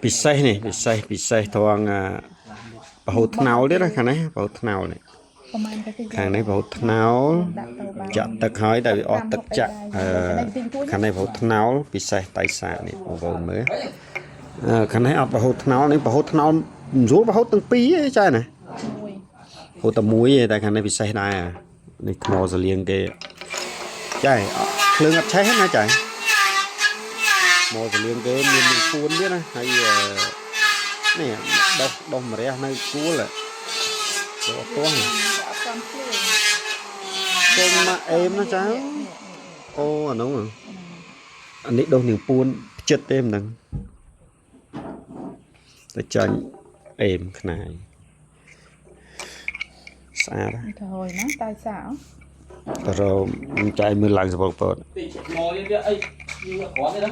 ពិសេសនេះពិសេសត្រង់ប្រហូតថ្នោលទៀតណាខាងនេះប្រហូតថ្នោលនេះខាងនេះប្រហូតថ្នោលចាក់ទឹកហើយតែវាអស់ទឹកចាក់ខាងនេះប្រហូតថ្នោលពិសេសតៃសានេះបងប្អូនមើលខាងនេះអត់ប្រហូតថ្នោលនេះប្រហូតថ្នោលមិនស្រួលប្រហូតទាំងពីរឯងចាណាប្រហូតតែមួយឯងតែខាងនេះពិសេសដែរនេះថ្មសលៀងគេចាភ្លើងអត់ឆេះណាចាថ្មសលៀងគេមាននឹងពួនទៀតណាហើយនេះដោះម្រះនៅគួលទៅអត់ទាស់ចូលមកអេមណាចាអូអានោះអានេះដោះនឹងពួនចិត្តទេមិនដឹងតែចាញ់អេមខ្នាយស្អាតទៅហើយណាតែស្អាតទៅរំចាយមើលឡើងសពពតមកយកអីគ្រាន់ទេណា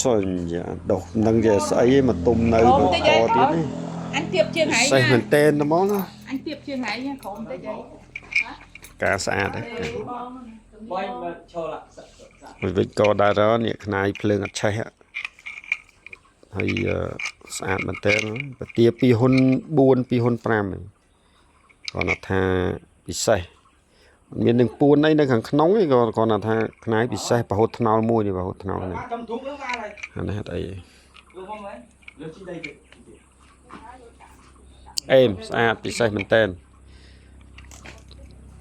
ช่วยដុសនឹងជាស្អីមកទុំនៅកទៀតនេះអញទៀបជាងហើយសេះមែនតែនហ្មងណាអញទៀបជាងហើយក្រុមតិចអីការស្អាតហ្នឹងបាយមកឈរឡាវិចក៏ដែររនេះខ្នាយភ្លើងអត់ឆេះហើយស្អាតមែនតែនពទា2ហ៊ុន4 2ហ៊ុន5គាត់ថាពិសេសមាននឹងពួនអីនៅខាងក្នុងឯងក៏គាត់ថាខ្នាយពិសេសប្រហូតថ្នោលមួយនេះប្រហូតថ្នោលនេះអានេះអីអេមស្អាតពិសេសមែនតើ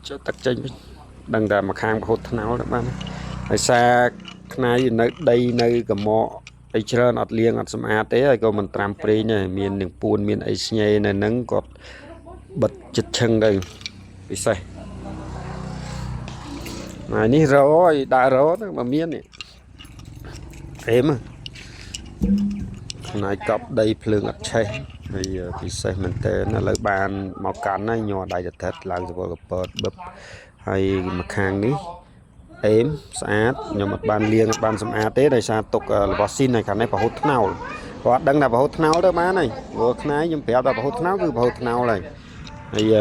ចុះទឹកចេញដឹងតែមកខាងប្រហូតថ្នោលបានហើយសារខ្នាយនៅដីនៅកំមកអីច្រើនអត់លៀងអត់សម្អាតទេហើយក៏មិនត្រាំប្រេងដែរមាននឹងពួនមានអីស្ញេនៅនឹងគាត់បិទចិត្តឈឹងទៅពិសេសថ្ងៃនេះរយដាក់រទៅបើមាននេះអេមផ្នែកកប់ដីភ្លើងអត់ឆេះហើយពិសេសមែនតើឥឡូវបានមកកាន់ហើយញ័រដៃតតិតឡើងសវលកពតបឹបហើយមកខាងនេះអេមស្អាតខ្ញុំអត់បានលាងបានសម្អាតទេដោយសារទុករបស់ស៊ីននៅខាងនេះប្រហូតថ្នោលគាត់ដឹងថាប្រហូតថ្នោលទៅបានហើយព្រោះខ្នាយខ្ញុំប្រាប់ថាប្រហូតថ្នោលគឺប្រហូតថ្នោលហើយ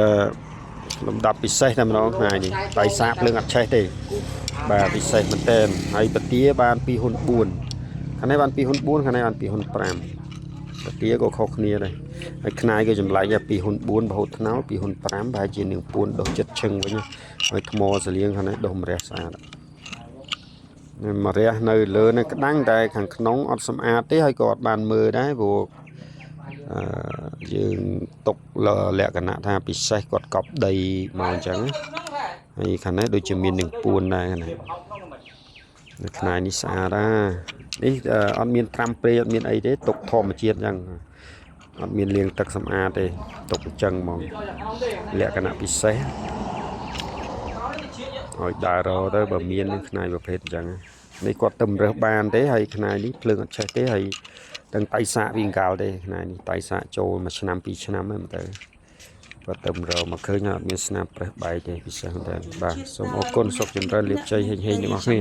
លំដាប់ពិសេសតែម្ដងថ្ងៃនេះដៃសាកភ្លើងអត់ឆេះទេបាទពិសេសមែនតើហើយពទាបាន2ហ៊ុន4ខាងនេះបាន2ហ៊ុន4ខាងនេះបាន2ហ៊ុន5ពទាក៏ខុសគ្នាដែរហើយខ្នាយក៏ចម្លែកដែរ2ហ៊ុន4ប្រហូតថ្នោល2ហ៊ុន5ប្រហែលជានឹងពួនដុសចិត្តឈឹងវិញហើយថ្មសលៀងខាងនេះដុសម្រះស្អាតម្រះនៅលើនៅក្តាំងតែខាងក្នុងអត់សម្អាតទេហើយក៏អត់បានមើលដែរព្រោះយើងຕົកលក្ខណៈថាពិសេសគាត់កប់ដីមកអញ្ចឹងហើយខាងនេះដូចជាមាននឹងពួនដែរណាខ្នាយនេះស្អាតនេះអត់មានត្រាំព្រៃអត់មានអីទេຕົកធម្មជាតិអញ្ចឹងអត់មានលាងទឹកសម្អាតទេຕົកអញ្ចឹងហ្មងលក្ខណៈពិសេសហើយដើរទៅបើមាននឹងខ្នាយប្រភេទអញ្ចឹងនេះគាត់ទៅរើសបានទេហើយខ្នាយនេះភ្លើងអត់ឆេះទេហើយទាំងតៃសាកវិញកាលទេថ្ងៃនេះតៃសាកចូល1ឆ្នាំ2ឆ្នាំហ្នឹងទៅគាត់ទៅរកមកឃើញអត់មានស្នាប្រេះបែកទេពិសេសមែនតើបាទសូមអរគុណសុខចម្រើនលាភជ័យហេងទាំងអស់គ្នា